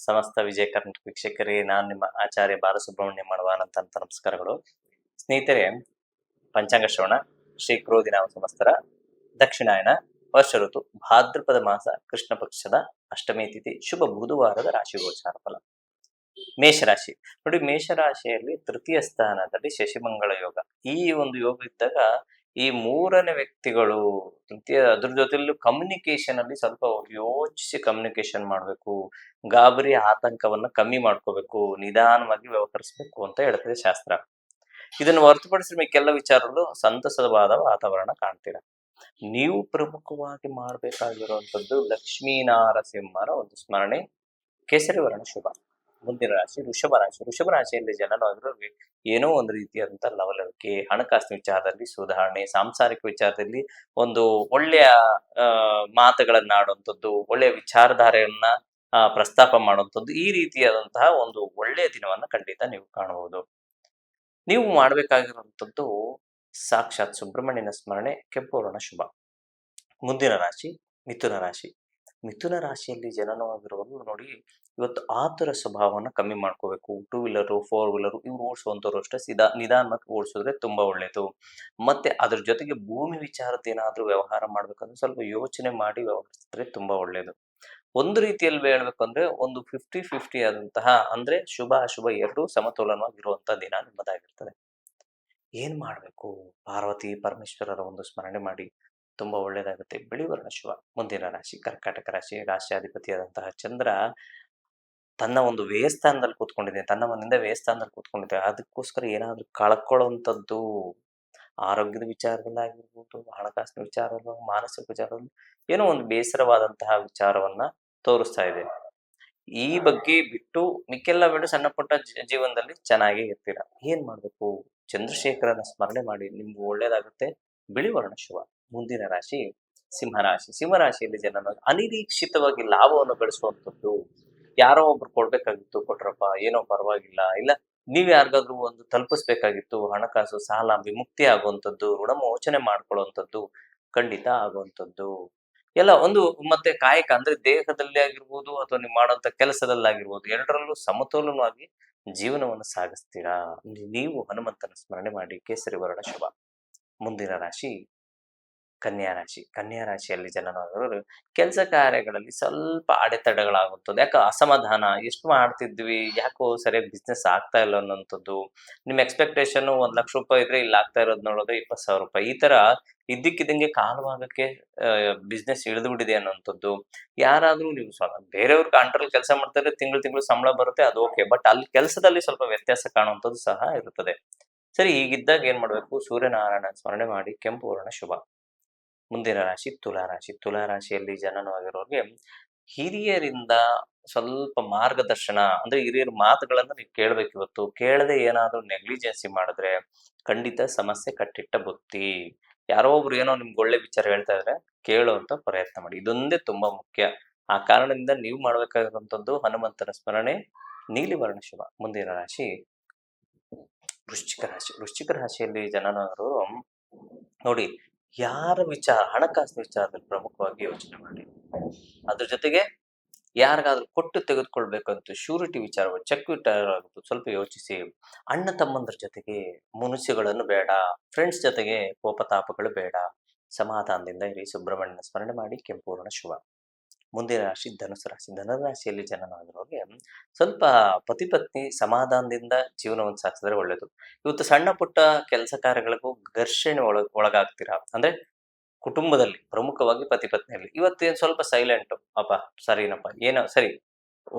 ಸಮಸ್ತ ವಿಜಯ ಕರ್ನಾಟಕ ವೀಕ್ಷಕರಿಗೆ ನಾನು ನಿಮ್ಮ ಆಚಾರ್ಯ ಬಾಲಸುಬ್ರಹ್ಮಣ್ಯ ಮಾಡುವಾನಂತ ನಮಸ್ಕಾರಗಳು. ಸ್ನೇಹಿತರೆ, ಪಂಚಾಂಗ ಶ್ರವಣ ಶ್ರೀ ಕ್ರೋಧಿ ನಾಮ ಸಂವತ್ಸರ ದಕ್ಷಿಣಾಯನ ವರ್ಷ ಋತು ಭಾದ್ರಪದ ಮಾಸ ಕೃಷ್ಣ ಪಕ್ಷದ ಅಷ್ಟಮಿ ತಿಥಿ ಶುಭ ಬುಧವಾರದ ರಾಶಿ ಗೋಚಾರ ಫಲ. ಮೇಷರಾಶಿ ನೋಡಿ, ಮೇಷರಾಶಿಯಲ್ಲಿ ತೃತೀಯ ಸ್ಥಾನದಲ್ಲಿ ಶಶಿಮಂಗಳ ಯೋಗ. ಈ ಒಂದು ಯೋಗ ಇದ್ದಾಗ ಈ ಮೂರನೇ ವ್ಯಕ್ತಿಗಳು ಅದ್ರ ಜೊತೆಲೂ ಕಮ್ಯುನಿಕೇಶನ್ ಅಲ್ಲಿ ಸ್ವಲ್ಪ ಯೋಚಿಸಿ ಕಮ್ಯುನಿಕೇಶನ್ ಮಾಡಬೇಕು. ಗಾಬರಿ ಆತಂಕವನ್ನ ಕಮ್ಮಿ ಮಾಡ್ಕೋಬೇಕು, ನಿಧಾನವಾಗಿ ವ್ಯವಹರಿಸಬೇಕು ಅಂತ ಹೇಳ್ತದೆ ಶಾಸ್ತ್ರ. ಇದನ್ನು ಹೊರತುಪಡಿಸಿ ಮಿಕ್ಕೆಲ್ಲ ವಿಚಾರಗಳು ಸಂತಸವಾದ ವಾತಾವರಣ ಕಾಣ್ತೀರ. ನೀವು ಪ್ರಮುಖವಾಗಿ ಮಾಡಬೇಕಾಗಿರುವಂತದ್ದು ಲಕ್ಷ್ಮೀ ನಾರಸಿಂಹರ ಒಂದು ಸ್ಮರಣೆ. ಕೇಸರಿ ವರ್ಣ ಶುಭ. ಮುಂದಿನ ರಾಶಿ ವೃಷಭ ರಾಶಿ. ವೃಷಭ ರಾಶಿಯಲ್ಲಿ ಜನನವಾಗಿರೋರಿಗೆ ಏನೋ ಒಂದು ರೀತಿಯಾದಂತಹ ಲವಲವಿಕೆ, ಹಣಕಾಸಿನ ವಿಚಾರದಲ್ಲಿ ಸುಧಾರಣೆ, ಸಾಂಸಾರಿಕ ವಿಚಾರದಲ್ಲಿ ಒಂದು ಒಳ್ಳೆಯ ಮಾತುಗಳನ್ನಾಡುವಂಥದ್ದು, ಒಳ್ಳೆಯ ವಿಚಾರಧಾರೆಯನ್ನ ಪ್ರಸ್ತಾಪ ಮಾಡುವಂಥದ್ದು, ಈ ರೀತಿಯಾದಂತಹ ಒಂದು ಒಳ್ಳೆಯ ದಿನವನ್ನ ಖಂಡಿತ ನೀವು ಕಾಣಬಹುದು. ನೀವು ಮಾಡಬೇಕಾಗಿರುವಂಥದ್ದು ಸಾಕ್ಷಾತ್ ಸುಬ್ರಹ್ಮಣ್ಯನ ಸ್ಮರಣೆ, ಕೆಂಪು ವರ್ಣ ಶುಭ. ಮುಂದಿನ ರಾಶಿ ಮಿಥುನ ರಾಶಿ. ಮಿಥುನ ರಾಶಿಯಲ್ಲಿ ಜನನವಾಗಿರುವವರು ನೋಡಿ, ಇವತ್ತು ಆತುರ ಸ್ವಭಾವವನ್ನು ಕಮ್ಮಿ ಮಾಡ್ಕೋಬೇಕು. 2 ವೀಲರು 4 ವೀಲರು ಇವ್ರು ಓಡಿಸುವಂಥವ್ರು ಅಷ್ಟೇ ನಿಧಾನವಾಗಿ ಓಡಿಸಿದ್ರೆ ತುಂಬಾ ಒಳ್ಳೇದು. ಮತ್ತೆ ಅದ್ರ ಜೊತೆಗೆ ಭೂಮಿ ವಿಚಾರದ ಏನಾದ್ರೂ ವ್ಯವಹಾರ ಮಾಡ್ಬೇಕಂದ್ರೆ ಸ್ವಲ್ಪ ಯೋಚನೆ ಮಾಡಿ ವ್ಯವಹರಿಸಿದ್ರೆ ತುಂಬಾ ಒಳ್ಳೇದು. ಒಂದು ರೀತಿಯಲ್ಲಿ ಹೇಳ್ಬೇಕಂದ್ರೆ ಒಂದು 50-50 ಆದಂತಹ, ಅಂದ್ರೆ ಶುಭ ಅಶುಭ ಎರಡೂ ಸಮತೋಲನವಾಗಿರುವಂತಹ ದಿನ ನಿಮ್ಮದಾಗಿರ್ತದೆ. ಏನ್ ಮಾಡ್ಬೇಕು? ಪಾರ್ವತಿ ಪರಮೇಶ್ವರರ ಒಂದು ಸ್ಮರಣೆ ಮಾಡಿ, ತುಂಬಾ ಒಳ್ಳೇದಾಗುತ್ತೆ. ಬಿಳಿ ವರ್ಣ ಶುಭ. ಮುಂದಿನ ರಾಶಿ ಕರ್ಕಾಟಕ ರಾಶಿ. ರಾಶಿಯಾಧಿಪತಿಯಾದಂತಹ ಚಂದ್ರ ತನ್ನ ಒಂದು ವ್ಯಯಸ್ಥಾನದಲ್ಲಿ ಕೂತ್ಕೊಂಡಿದೆ, ತನ್ನ ಮನೆಯಿಂದ ವ್ಯಯಸ್ಥಾನದಲ್ಲಿ ಕೂತ್ಕೊಂಡಿದೆ. ಅದಕ್ಕೋಸ್ಕರ ಏನಾದ್ರೂ ಕಳ್ಕೊಳ್ಳುವಂಥದ್ದು, ಆರೋಗ್ಯದ ವಿಚಾರದಲ್ಲಾಗಿರ್ಬೋದು, ಹಣಕಾಸಿನ ವಿಚಾರದಲ್ಲೂ, ಮಾನಸಿಕ ವಿಚಾರದಲ್ಲೂ ಏನೋ ಒಂದು ಬೇಸರವಾದಂತಹ ವಿಚಾರವನ್ನ ತೋರಿಸ್ತಾ ಇದೆ. ಈ ಬಗ್ಗೆ ಬಿಟ್ಟು ಮಿಕ್ಕೆಲ್ಲ ಬಿಟ್ಟು ಸಣ್ಣ ಪುಟ್ಟ ಜೀವನದಲ್ಲಿ ಚೆನ್ನಾಗಿ ಇರ್ತೀರ. ಏನ್ ಮಾಡ್ಬೇಕು? ಚಂದ್ರಶೇಖರನ ಸ್ಮರಣೆ ಮಾಡಿ, ನಿಮ್ಗೆ ಒಳ್ಳೇದಾಗುತ್ತೆ. ಬಿಳಿ ವರ್ಣ ಶುಭ. ಮುಂದಿನ ರಾಶಿ ಸಿಂಹರಾಶಿ. ಸಿಂಹರಾಶಿಯಲ್ಲಿ ಜನನ ಅನಿರೀಕ್ಷಿತವಾಗಿ ಲಾಭವನ್ನು ಗಳಿಸುವಂಥದ್ದು. ಯಾರೋ ಒಬ್ರು ಕೊಡ್ಬೇಕಾಗಿತ್ತು, ಕೊಟ್ರಪ್ಪ, ಏನೋ ಪರವಾಗಿಲ್ಲ, ಇಲ್ಲ ನೀವ್ ಯಾರಿಗಾದ್ರೂ ಒಂದು ತಲುಪಿಸ್ಬೇಕಾಗಿತ್ತು, ಹಣಕಾಸು ಸಾಲ ವಿಮುಕ್ತಿ ಆಗುವಂಥದ್ದು, ಋಣ ಮೋಚನೆ ಮಾಡ್ಕೊಳ್ಳುವಂಥದ್ದು ಖಂಡಿತ ಆಗುವಂಥದ್ದು ಎಲ್ಲ ಒಂದು. ಮತ್ತೆ ಕಾಯಕ ಅಂದ್ರೆ ದೇಹದಲ್ಲಿ ಆಗಿರ್ಬೋದು ಅಥವಾ ನೀವು ಮಾಡುವಂತ ಕೆಲಸದಲ್ಲಾಗಿರ್ಬೋದು, ಎರಡರಲ್ಲೂ ಸಮತೋಲನವಾಗಿ ಜೀವನವನ್ನು ಸಾಗಿಸ್ತೀರಾ. ನೀವು ಹನುಮಂತನ ಸ್ಮರಣೆ ಮಾಡಿ, ಕೇಸರಿ ವರ್ಣ ಶುಭ. ಮುಂದಿನ ರಾಶಿ ಕನ್ಯಾ ರಾಶಿ. ಕನ್ಯಾ ರಾಶಿಯಲ್ಲಿ ಜನನವಾಗಿರೋರು ಕೆಲಸ ಕಾರ್ಯಗಳಲ್ಲಿ ಸ್ವಲ್ಪ ಅಡೆತಡೆಗಳಾಗುತ್ತದೆ. ಯಾಕೆ ಅಸಮಾಧಾನ, ಎಷ್ಟು ಮಾಡ್ತಿದ್ವಿ, ಯಾಕೋ ಸರಿಯಾಗಿ ಬಿಸ್ನೆಸ್ ಆಗ್ತಾ ಇಲ್ಲ ಅನ್ನೋಂಥದ್ದು. ನಿಮ್ಮ ಎಕ್ಸ್ಪೆಕ್ಟೇಷನ್ 1 ಲಕ್ಷ ರೂಪಾಯಿ ಇದ್ರೆ ಇಲ್ಲಿ ಆಗ್ತಾ ಇರೋದು ನೋಡೋದು 20,000 ರೂಪಾಯಿ. ಈ ತರ ಇದ್ದಕ್ಕಿದ್ದಂಗೆ ಕಾಲಭಾಗಕ್ಕೆ ಬಿಸ್ನೆಸ್ ಇಳಿದು ಬಿಟ್ಟಿದೆ ಅನ್ನೋಂಥದ್ದು. ಯಾರಾದ್ರೂ ನೀವು ಸ್ವಲ್ಪ ಬೇರೆಯವ್ರ ಕಾಂಟ್ರಲ್ಲಿ ಕೆಲಸ ಮಾಡ್ತಾರೆ, ತಿಂಗಳು ಸಂಬಳ ಬರುತ್ತೆ, ಅದು ಓಕೆ. ಬಟ್ ಅಲ್ಲಿ ಕೆಲಸದಲ್ಲಿ ಸ್ವಲ್ಪ ವ್ಯತ್ಯಾಸ ಕಾಣುವಂಥದ್ದು ಸಹ ಇರುತ್ತದೆ. ಸರಿ, ಹೀಗಿದ್ದಾಗ ಏನ್ ಮಾಡ್ಬೇಕು? ಸೂರ್ಯನಾರಾಯಣ ಸ್ಮರಣೆ ಮಾಡಿ, ಕೆಂಪು ವರ್ಣ ಶುಭ. ಮುಂದಿನ ರಾಶಿ ತುಲಾರಾಶಿ. ತುಲಾರಾಶಿಯಲ್ಲಿ ಜನನವಾಗಿರೋರಿಗೆ ಹಿರಿಯರಿಂದ ಸ್ವಲ್ಪ ಮಾರ್ಗದರ್ಶನ, ಅಂದ್ರೆ ಹಿರಿಯರ ಮಾತುಗಳನ್ನ ನೀವು ಕೇಳ್ಬೇಕು. ಇವತ್ತು ಕೇಳದೆ ಏನಾದ್ರೂ ನೆಗ್ಲಿಜೆನ್ಸಿ ಮಾಡಿದ್ರೆ ಖಂಡಿತ ಸಮಸ್ಯೆ ಕಟ್ಟಿಟ್ಟ ಬುತ್ತಿ. ಯಾರೋ ಒಬ್ರು ಏನೋ ನಿಮ್ಗೆ ಒಳ್ಳೆ ವಿಚಾರ ಹೇಳ್ತಾ ಇದ್ರೆ ಕೇಳುವಂತ ಪ್ರಯತ್ನ ಮಾಡಿ, ಇದೊಂದೇ ತುಂಬಾ ಮುಖ್ಯ. ಆ ಕಾರಣದಿಂದ ನೀವು ಮಾಡ್ಬೇಕಾಗಿರುವಂತದ್ದು ಹನುಮಂತನ ಸ್ಮರಣೆ, ನೀಲಿ ವರ್ಣ ಶುಭ. ಮುಂದಿನ ರಾಶಿ ವೃಶ್ಚಿಕ ರಾಶಿ. ವೃಶ್ಚಿಕ ರಾಶಿಯಲ್ಲಿ ಜನನವರು ನೋಡಿ, ಯಾರ ವಿಚಾರ, ಹಣಕಾಸಿನ ವಿಚಾರದಲ್ಲಿ ಪ್ರಮುಖವಾಗಿ ಯೋಚನೆ ಮಾಡಿ. ಅದ್ರ ಜೊತೆಗೆ ಯಾರಿಗಾದ್ರೂ ಕೊಟ್ಟು ತೆಗೆದುಕೊಳ್ಬೇಕಂತ ಶ್ಯೂರಿಟಿ ವಿಚಾರ, ಚೆಕ್ ವಿಚಾರ ಸ್ವಲ್ಪ ಯೋಚಿಸಿ. ಅಣ್ಣ ತಮ್ಮಂದ್ರ ಜೊತೆಗೆ ಮುನಿಸುಗಳನ್ನು ಬೇಡ, ಫ್ರೆಂಡ್ಸ್ ಜೊತೆಗೆ ಕೋಪತಾಪಗಳು ಬೇಡ. ಸಮಾಧಾನದಿಂದ ಇರಿ. ಸುಬ್ರಹ್ಮಣ್ಯನ ಸ್ಮರಣೆ ಮಾಡಿ, ಕೆಂಪು ವರ್ಣ ಶುಭ. ಮುಂದಿನ ರಾಶಿ ಧನುಸು ರಾಶಿ. ಧನುರಾಶಿಯಲ್ಲಿ ಜನನವಾಗಿರೋರಿಗೆ ಸ್ವಲ್ಪ ಪತಿ ಪತ್ನಿ ಸಮಾಧಾನದಿಂದ ಜೀವನವನ್ನು ಸಾಗಿಸಿದ್ರೆ ಒಳ್ಳೇದು. ಇವತ್ತು ಸಣ್ಣ ಪುಟ್ಟ ಕೆಲಸ ಕಾರ್ಯಗಳಿಗೂ ಘರ್ಷಣೆ ಒಳಗಾಗ್ತೀರಾ. ಅಂದ್ರೆ ಕುಟುಂಬದಲ್ಲಿ ಪ್ರಮುಖವಾಗಿ ಪತಿ ಪತ್ನಿಯಲ್ಲಿ ಇವತ್ತೇನ್ ಸ್ವಲ್ಪ ಸೈಲೆಂಟ್, ಅಪ್ಪ ಸರಿನಪ್ಪ, ಏನೋ ಸರಿ,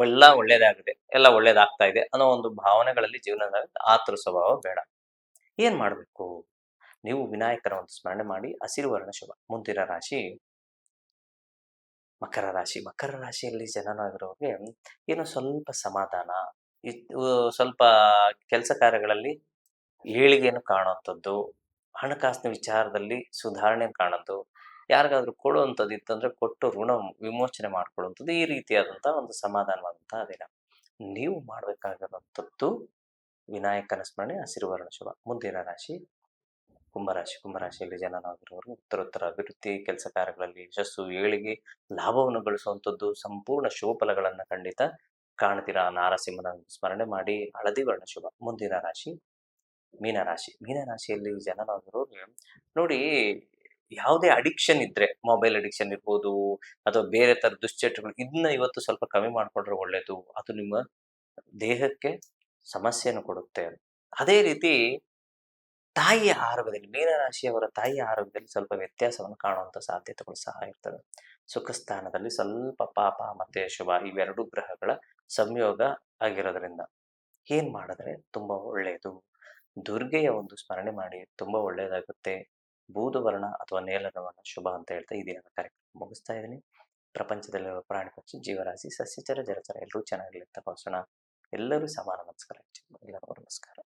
ಎಲ್ಲ ಒಳ್ಳೇದಾಗಿದೆ, ಎಲ್ಲ ಒಳ್ಳೇದಾಗ್ತಾ ಇದೆ ಅನ್ನೋ ಒಂದು ಭಾವನೆಗಳಲ್ಲಿ ಜೀವನದ ಆತುರ ಸ್ವಭಾವ ಬೇಡ. ಏನ್ ಮಾಡ್ಬೇಕು? ನೀವು ವಿನಾಯಕನ ಒಂದು ಸ್ಮರಣೆ ಮಾಡಿ, ಹಸಿರು ವರ್ಣ ಶುಭ. ಮುಂದಿನ ರಾಶಿ ಮಕರ ರಾಶಿ. ಮಕರ ರಾಶಿಯಲ್ಲಿ ಜನನವಾಗಿರೋರಿಗೆ ಏನೋ ಸ್ವಲ್ಪ ಸಮಾಧಾನ, ಸ್ವಲ್ಪ ಕೆಲಸ ಕಾರ್ಯಗಳಲ್ಲಿ ಏಳಿಗೆಯನ್ನು ಕಾಣುವಂಥದ್ದು, ಹಣಕಾಸಿನ ವಿಚಾರದಲ್ಲಿ ಸುಧಾರಣೆ ಕಾಣೋದು, ಯಾರಿಗಾದ್ರೂ ಕೊಡುವಂಥದ್ದು ಇತ್ತಂದ್ರೆ ಕೊಟ್ಟು ಋಣ ವಿಮೋಚನೆ ಮಾಡ್ಕೊಳ್ಳುವಂಥದ್ದು, ಈ ರೀತಿಯಾದಂತಹ ಒಂದು ಸಮಾಧಾನವಾದಂತಹ ದಿನ. ನೀವು ಮಾಡಬೇಕಾಗಿರುವಂಥದ್ದು ವಿನಾಯಕನ ಸ್ಮರಣೆ, ಹಸಿರು ವರ್ಣ ಶುಭ. ಮುಂದಿನ ರಾಶಿ ಕುಂಭರಾಶಿ. ಕುಂಭರಾಶಿಯಲ್ಲಿ ಜನನವಾಗಿರುವವರು ಉತ್ತರೋತ್ತರ ಅಭಿವೃದ್ಧಿ, ಕೆಲಸ ಕಾರ್ಯಗಳಲ್ಲಿ ಯಶಸ್ಸು, ಏಳಿಗೆ, ಲಾಭವನ್ನು ಗಳಿಸುವಂಥದ್ದು, ಸಂಪೂರ್ಣ ಶುಭ ಫಲಗಳನ್ನ ಖಂಡಿತ ಕಾಣ್ತೀರಾ ನಾರಸಿಂಹನ ಸ್ಮರಣೆ ಮಾಡಿ. ಹಳದಿ ವರ್ಣ ಶುಭ. ಮುಂದಿನ ರಾಶಿ ಮೀನರಾಶಿ. ಮೀನರಾಶಿಯಲ್ಲಿ ಜನರಾದವರು ನೋಡಿ, ಯಾವುದೇ ಅಡಿಕ್ಷನ್ ಇದ್ರೆ, ಮೊಬೈಲ್ ಅಡಿಕ್ಷನ್ ಇರ್ಬೋದು ಅಥವಾ ಬೇರೆ ಥರ ದುಶ್ಚಟಗಳು, ಇದನ್ನ ಇವತ್ತು ಸ್ವಲ್ಪ ಕಮ್ಮಿ ಮಾಡ್ಕೊಂಡ್ರೆ ಒಳ್ಳೇದು. ಅದು ನಿಮ್ಮ ದೇಹಕ್ಕೆ ಸಮಸ್ಯೆಯನ್ನು ಕೊಡುತ್ತೆ. ಅದೇ ರೀತಿ ತಾಯಿಯ ಆರೋಗ್ಯದಲ್ಲಿ, ಮೀನರಾಶಿಯವರ ತಾಯಿಯ ಆರೋಗ್ಯದಲ್ಲಿ ಸ್ವಲ್ಪ ವ್ಯತ್ಯಾಸವನ್ನು ಕಾಣುವಂಥ ಸಾಧ್ಯತೆಗಳು ಸಹ ಇರ್ತವೆ. ಸುಖ ಸ್ಥಾನದಲ್ಲಿ ಸ್ವಲ್ಪ ಪಾಪ ಮತ್ತೆ ಶುಭ ಇವೆರಡು ಗ್ರಹಗಳ ಸಂಯೋಗ ಆಗಿರೋದ್ರಿಂದ ಏನ್ ಮಾಡಿದ್ರೆ ತುಂಬಾ ಒಳ್ಳೆಯದು? ದುರ್ಗೆಯ ಒಂದು ಸ್ಮರಣೆ ಮಾಡಿ ತುಂಬಾ ಒಳ್ಳೆಯದಾಗುತ್ತೆ. ಬೂದು ವರ್ಣ ಅಥವಾ ನೇರಳೆ ವರ್ಣ ಶುಭ ಅಂತ ಹೇಳ್ತಾ ಈ ದಿನದ ಕಾರ್ಯಕ್ರಮ ಮುಗಿಸ್ತಾ ಇದ್ದೀನಿ. ಪ್ರಪಂಚದಲ್ಲಿರುವ ಪ್ರಾಣಿ ಪಕ್ಷಿ ಜೀವರಾಶಿ ಸಸ್ಯಚರ ಜಲಚರ ಎಲ್ಲರೂ ಚೆನ್ನಾಗಿರ್ಲಿ ಅಂತ ಭಾವಿಸೋಣ. ಎಲ್ಲರೂ ಸಮಾನ ನಮಸ್ಕಾರ. ಎಲ್ಲರಿಗೂ ನಮಸ್ಕಾರ.